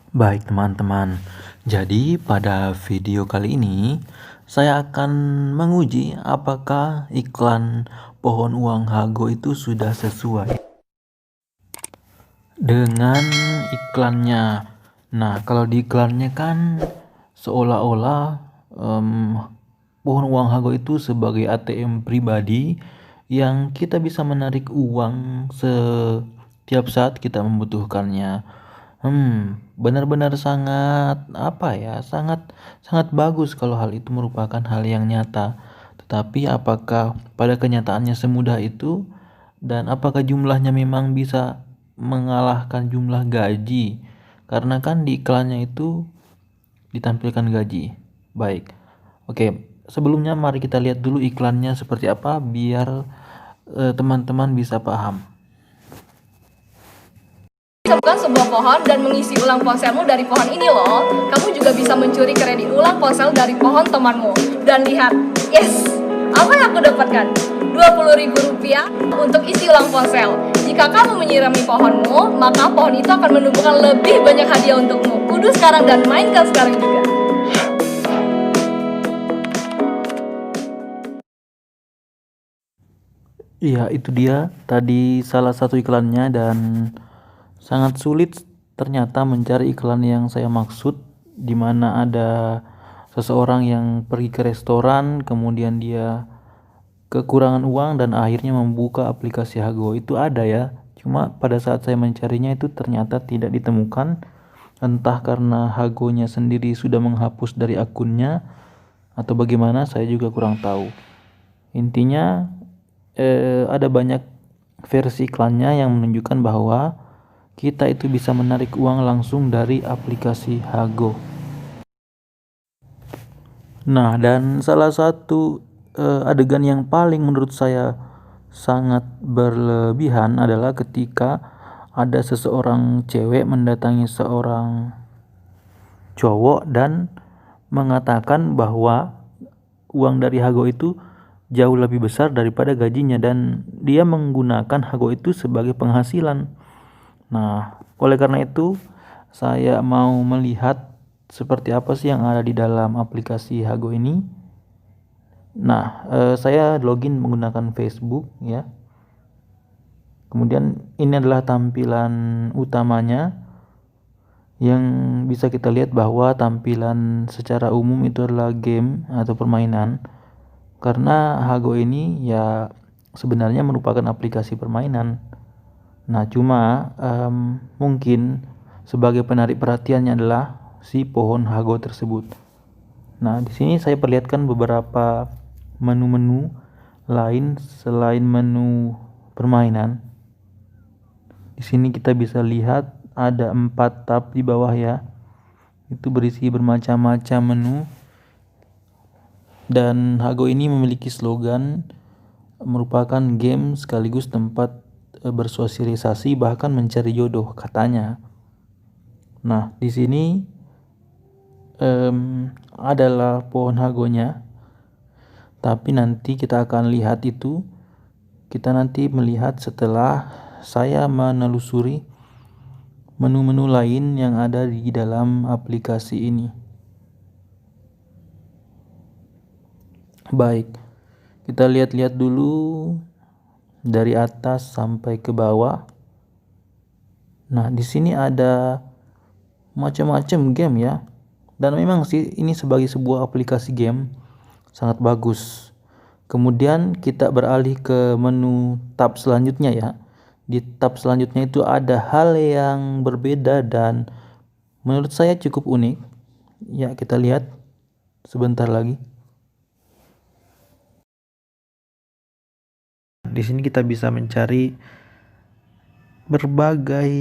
Baik teman-teman, jadi pada video kali ini saya akan menguji apakah iklan pohon uang Hago itu sudah sesuai dengan iklannya. Nah, kalau di iklannya kan seolah-olah pohon uang Hago itu sebagai ATM pribadi yang kita bisa menarik uang setiap saat kita membutuhkannya. Benar-benar sangat apa ya, sangat sangat bagus kalau hal itu merupakan hal yang nyata. Tetapi apakah pada kenyataannya semudah itu dan apakah jumlahnya memang bisa mengalahkan jumlah gaji? Karena kan di iklannya itu ditampilkan gaji. Baik. Oke, sebelumnya mari kita lihat dulu iklannya seperti apa biar teman-teman bisa paham. Bukan sebuah pohon dan mengisi ulang ponselmu dari pohon ini loh. Kamu juga bisa mencuri kredit ulang ponsel dari pohon temanmu. Dan lihat, yes, apa yang aku dapatkan? Rp20.000 untuk isi ulang ponsel. Jika kamu menyirami pohonmu, maka pohon itu akan menumbuhkan lebih banyak hadiah untukmu. Kudu sekarang dan mainkan sekarang juga. Iya, itu dia tadi salah satu iklannya dan sangat sulit ternyata mencari iklan yang saya maksud, di mana ada seseorang yang pergi ke restoran, kemudian dia kekurangan uang dan akhirnya membuka aplikasi Hago. Itu ada ya, cuma pada saat saya mencarinya itu ternyata tidak ditemukan, entah karena Hagonya sendiri sudah menghapus dari akunnya atau bagaimana, saya juga kurang tahu. Intinya ada banyak versi iklannya yang menunjukkan bahwa kita itu bisa menarik uang langsung dari aplikasi Hago. Nah, dan salah satu adegan yang paling menurut saya sangat berlebihan adalah ketika ada seseorang cewek mendatangi seorang cowok dan mengatakan bahwa uang dari Hago itu jauh lebih besar daripada gajinya dan dia menggunakan Hago itu sebagai penghasilan. Nah, oleh karena itu saya mau melihat seperti apa sih yang ada di dalam aplikasi Hago ini. Nah, saya login menggunakan Facebook ya. Kemudian ini adalah tampilan utamanya yang bisa kita lihat bahwa tampilan secara umum itu adalah game atau permainan. Karena Hago ini ya sebenarnya merupakan aplikasi permainan. Nah, cuma mungkin sebagai penarik perhatiannya adalah si pohon Hago tersebut. Nah, di sini saya perlihatkan beberapa menu-menu lain selain menu permainan. Di sini kita bisa lihat ada 4 tab di bawah ya. Itu berisi bermacam-macam menu. Dan Hago ini memiliki slogan merupakan game sekaligus tempat bersosialisasi bahkan mencari jodoh katanya. Nah, di sini adalah pohon Hagonya, tapi nanti kita akan lihat itu. Kita nanti melihat setelah saya menelusuri menu-menu lain yang ada di dalam aplikasi ini. Baik, kita lihat-lihat dulu dari atas sampai ke bawah. Nah, di sini ada macam-macam game ya. Dan memang sih ini sebagai sebuah aplikasi game sangat bagus. Kemudian kita beralih ke menu tab selanjutnya ya. Di tab selanjutnya itu ada hal yang berbeda dan menurut saya cukup unik. Ya, kita lihat sebentar lagi. Di sini kita bisa mencari berbagai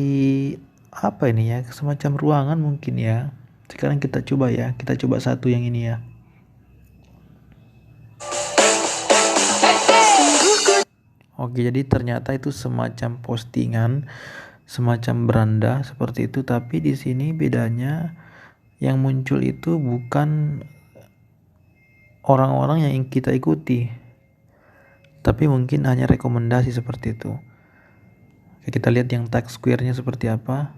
apa ini ya, semacam ruangan mungkin ya. Sekarang kita coba ya, kita coba satu yang ini ya. Oke, jadi ternyata itu semacam postingan, semacam beranda seperti itu, tapi di sini bedanya yang muncul itu bukan orang-orang yang kita ikuti, tapi mungkin hanya rekomendasi seperti itu. Oke, kita lihat yang tag square-nya seperti apa.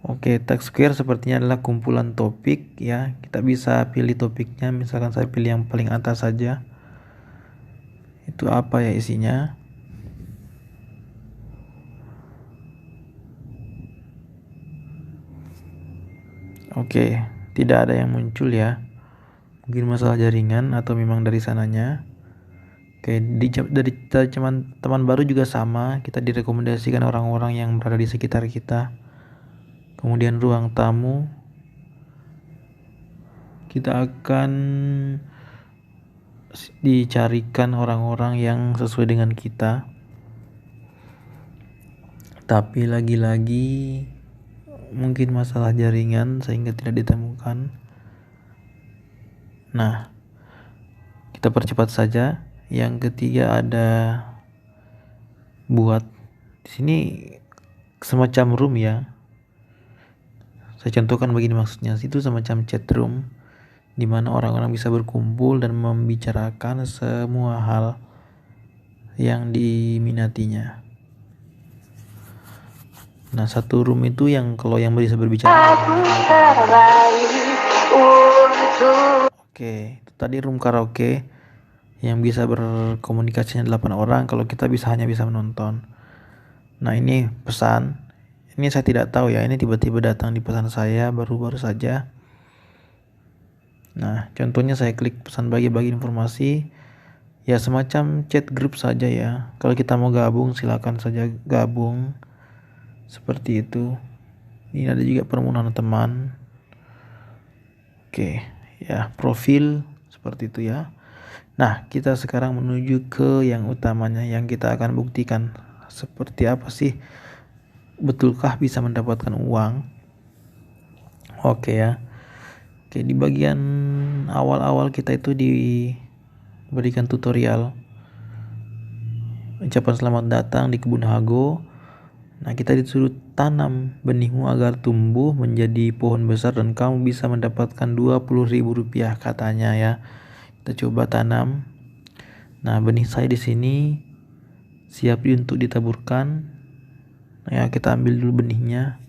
Oke, tag square sepertinya adalah kumpulan topik ya. Kita bisa pilih topiknya, misalkan saya pilih yang paling atas saja. Itu apa ya isinya? Oke, tidak ada yang muncul ya. Mungkin masalah jaringan atau memang dari sananya. Oke, dari teman baru juga sama. Kita direkomendasikan orang-orang yang berada di sekitar kita. Kemudian ruang tamu, kita akan dicarikan orang-orang yang sesuai dengan kita. Tapi lagi-lagi mungkin masalah jaringan sehingga tidak ditemukan. Nah, kita percepat saja. Yang ketiga ada buat di sini semacam room ya. Saya contohkan begini maksudnya. Itu semacam chat room di mana orang-orang bisa berkumpul dan membicarakan semua hal yang diminatinya. Nah, satu room itu yang kalau yang bisa berbicara. Oke, itu tadi room karaoke yang bisa berkomunikasinya 8 orang. Kalau kita hanya bisa menonton. Nah, ini pesan. Ini saya tidak tahu ya. Ini tiba-tiba datang di pesan saya baru-baru saja. Nah, contohnya saya klik pesan bagi-bagi informasi. Ya, semacam chat group saja ya. Kalau kita mau gabung, silakan saja gabung. Seperti itu. Ini ada juga permohonan teman. Oke, ya, profil seperti itu ya. Nah, kita sekarang menuju ke yang utamanya yang kita akan buktikan. Seperti apa sih? Betulkah bisa mendapatkan uang? Oke ya. Oke, di bagian awal-awal kita itu diberikan tutorial. Ucapan selamat datang di kebun Hago. Nah, kita disuruh tanam benihmu agar tumbuh menjadi pohon besar dan kamu bisa mendapatkan 20.000 rupiah katanya ya. Kita coba tanam. Nah, benih saya di sini siap untuk ditaburkan. Nah, ya, kita ambil dulu benihnya.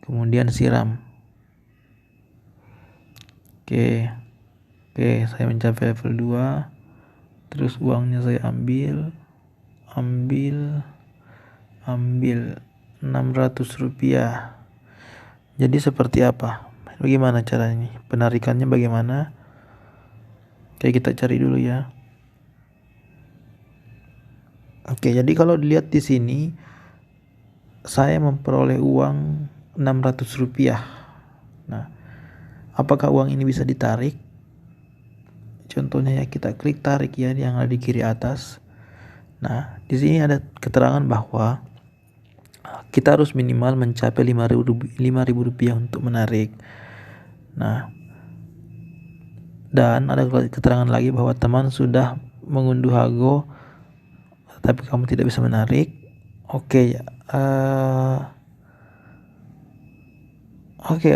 Kemudian siram. Oke, saya mencapai level 2. Terus uangnya saya ambil 600 rupiah. Jadi seperti apa? Bagaimana caranya? Penarikannya bagaimana? Oke, kita cari dulu ya. Oke, jadi kalau dilihat di sini saya memperoleh uang 600 rupiah. Nah, apakah uang ini bisa ditarik? Contohnya ya, kita klik tarik ya yang ada di kiri atas. Nah, di sini ada keterangan bahwa kita harus minimal mencapai 5.000 rupiah untuk menarik. Nah, dan ada keterangan lagi bahwa teman sudah mengunduh Hago tapi kamu tidak bisa menarik. Oke ya. Oke.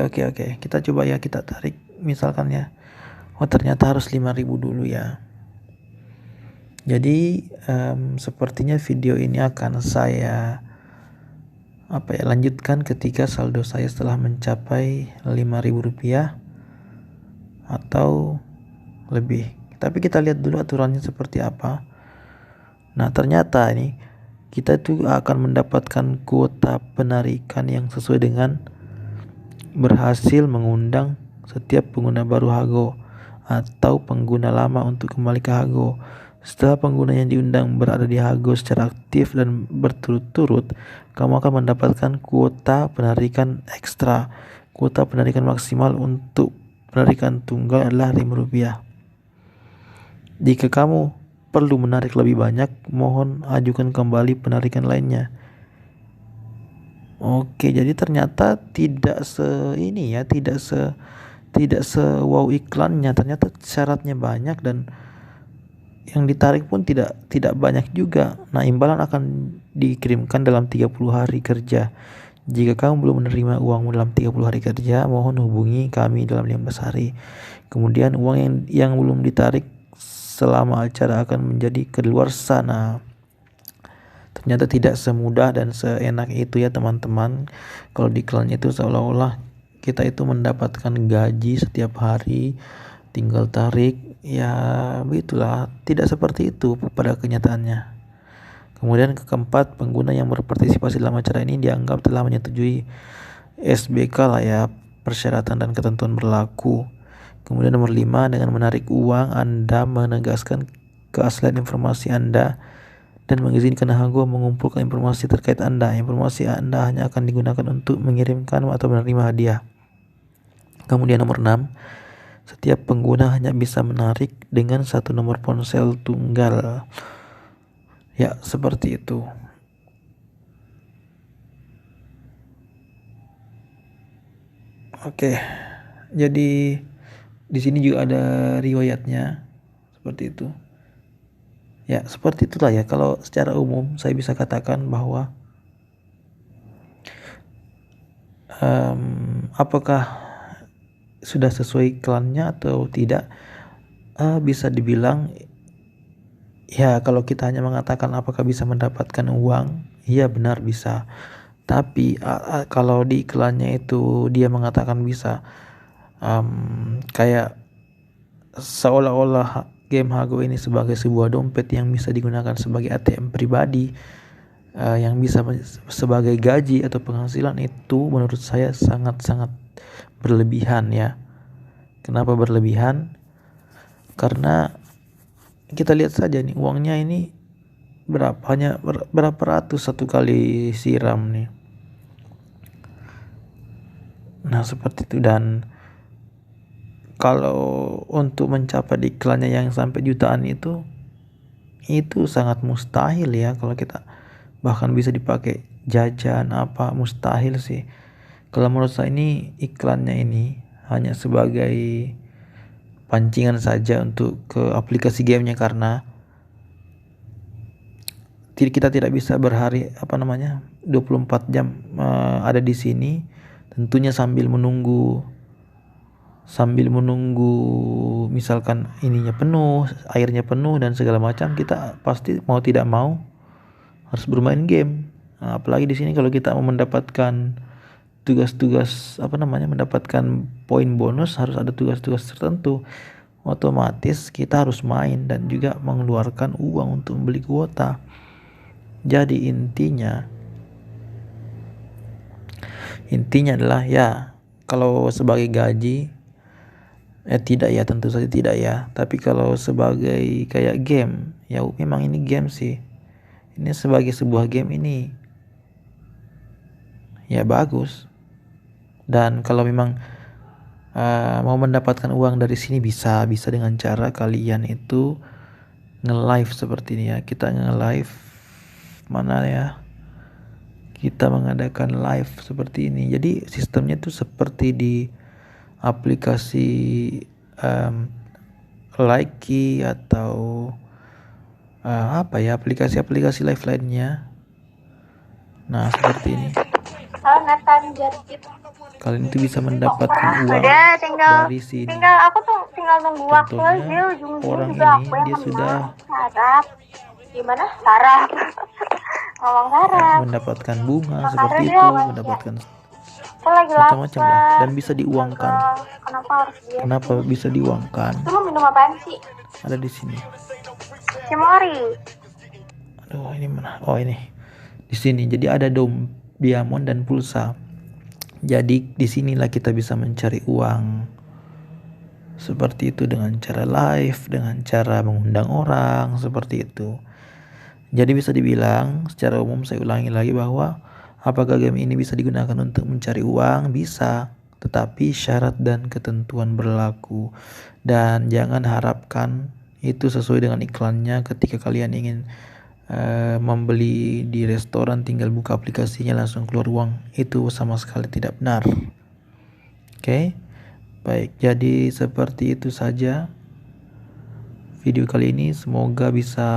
Kita coba ya, kita tarik misalkan ya. Oh, ternyata harus 5.000 dulu ya. Jadi sepertinya video ini akan saya lanjutkan ketika saldo saya setelah mencapai 5.000 rupiah atau lebih. Tapi kita lihat dulu aturannya seperti apa. Nah, ternyata ini kita tuh akan mendapatkan kuota penarikan yang sesuai dengan berhasil mengundang setiap pengguna baru Hago atau pengguna lama untuk kembali ke Hago. Setelah pengguna yang diundang berada di Hago secara aktif dan berturut-turut, kamu akan mendapatkan kuota penarikan ekstra. Kuota penarikan maksimal untuk penarikan tunggal adalah Rp5. Jika kamu perlu menarik lebih banyak, mohon ajukan kembali penarikan lainnya. Oke, jadi ternyata tidak wow iklannya. Ternyata syaratnya banyak dan yang ditarik pun tidak banyak juga. Nah, imbalan akan dikirimkan dalam 30 hari kerja. Jika kamu belum menerima uangmu dalam 30 hari kerja, mohon hubungi kami dalam 15 hari. Kemudian uang yang belum ditarik selama acara akan menjadi kedaluarsa. Nah, Ternyata tidak semudah dan seenak itu ya teman-teman. Kalau di iklannya itu seolah-olah kita itu mendapatkan gaji setiap hari, tinggal tarik. Ya begitulah, tidak seperti itu pada kenyataannya. Kemudian keempat, pengguna yang berpartisipasi dalam acara ini dianggap telah menyetujui SBK lah ya, persyaratan dan ketentuan berlaku. Kemudian nomor 5, dengan menarik uang Anda menegaskan keaslian informasi Anda dan mengizinkan Hago mengumpulkan informasi terkait Anda. Informasi Anda hanya akan digunakan untuk mengirimkan atau menerima hadiah. Kemudian nomor 6, setiap pengguna hanya bisa menarik dengan satu nomor ponsel tunggal. Ya, seperti itu. Oke. Jadi di sini juga ada riwayatnya seperti itu. Ya, seperti itulah ya. Kalau secara umum saya bisa katakan bahwa apakah sudah sesuai iklannya atau tidak, bisa dibilang ya, kalau kita hanya mengatakan apakah bisa mendapatkan uang, iya benar bisa. Tapi kalau di iklannya itu dia mengatakan bisa, kayak seolah-olah game Hago ini sebagai sebuah dompet yang bisa digunakan sebagai ATM pribadi, yang bisa sebagai gaji atau penghasilan, itu menurut saya sangat-sangat berlebihan ya. Kenapa berlebihan? Karena kita lihat saja nih, uangnya ini berapa ratus satu kali siram nih. Nah seperti itu. Dan kalau untuk mencapai iklannya yang sampai jutaan itu sangat mustahil ya. Kalau kita bahkan bisa dipakai jajan apa, mustahil sih. Kalau menurut saya ini iklannya ini hanya sebagai pancingan saja untuk ke aplikasi gamenya, karena kita tidak bisa 24 jam ada di sini, tentunya sambil menunggu misalkan ininya penuh, airnya penuh dan segala macam, kita pasti mau tidak mau harus bermain game. Nah, apalagi di sini kalau kita mau mendapatkan tugas-tugas mendapatkan poin bonus, harus ada tugas-tugas tertentu, otomatis kita harus main dan juga mengeluarkan uang untuk membeli kuota. Jadi intinya adalah ya, kalau sebagai gaji tidak ya, tentu saja tidak ya. Tapi kalau sebagai kayak game, ya memang ini game sih. Ini sebagai sebuah game ini ya bagus. Dan kalau memang mau mendapatkan uang dari sini, bisa dengan cara kalian itu nge-live seperti ini ya. Kita nge-live mana ya? Kita mengadakan live seperti ini. Jadi sistemnya tuh seperti di aplikasi Likee atau aplikasi live lainnya. Nah seperti ini. Kalian itu bisa mendapatkan uang dari sini. Aku tuh tinggal nunggu waktu aja. Orang juga ini aku yang dia sudah sarap. Gimana? Sarap. Ngomong sarap. mendapatkan bunga seperti itu, mendapatkan Aku lagi macam-macam lah, lapar. dan bisa diuangkan. Kenapa bisa diuangkan? Lu minum apaan sih? Ada di sini. Cimori. Aduh, ini mana? Oh, ini. Di sini. Jadi ada diamond dan pulsa. Jadi disinilah kita bisa mencari uang. Seperti itu, dengan cara live, dengan cara mengundang orang, seperti itu. Jadi bisa dibilang secara umum, saya ulangi lagi, bahwa apakah game ini bisa digunakan untuk mencari uang? Bisa, tetapi syarat dan ketentuan berlaku. Dan jangan harapkan itu sesuai dengan iklannya. Ketika kalian ingin membeli di restoran, tinggal buka aplikasinya langsung keluar uang, itu sama sekali tidak benar. Oke, baik, jadi seperti itu saja video kali ini. Semoga bisa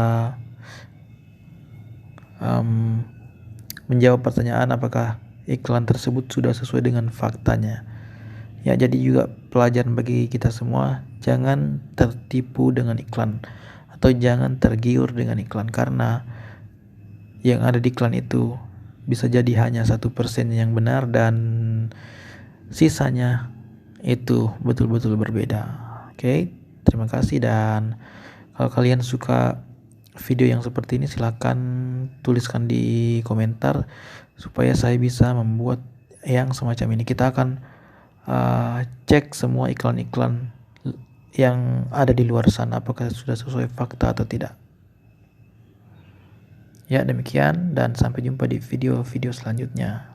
menjawab pertanyaan apakah iklan tersebut sudah sesuai dengan faktanya. Ya, jadi juga pelajaran bagi kita semua, jangan tertipu dengan iklan atau jangan tergiur dengan iklan, karena yang ada di iklan itu. Bisa jadi hanya 1% yang benar dan sisanya itu betul-betul berbeda. Oke, terima kasih, dan kalau kalian suka video yang seperti ini silahkan tuliskan di komentar supaya saya bisa membuat yang semacam ini. Kita akan cek semua iklan-iklan yang ada di luar sana apakah sudah sesuai fakta atau tidak. Ya, demikian dan sampai jumpa di video-video selanjutnya.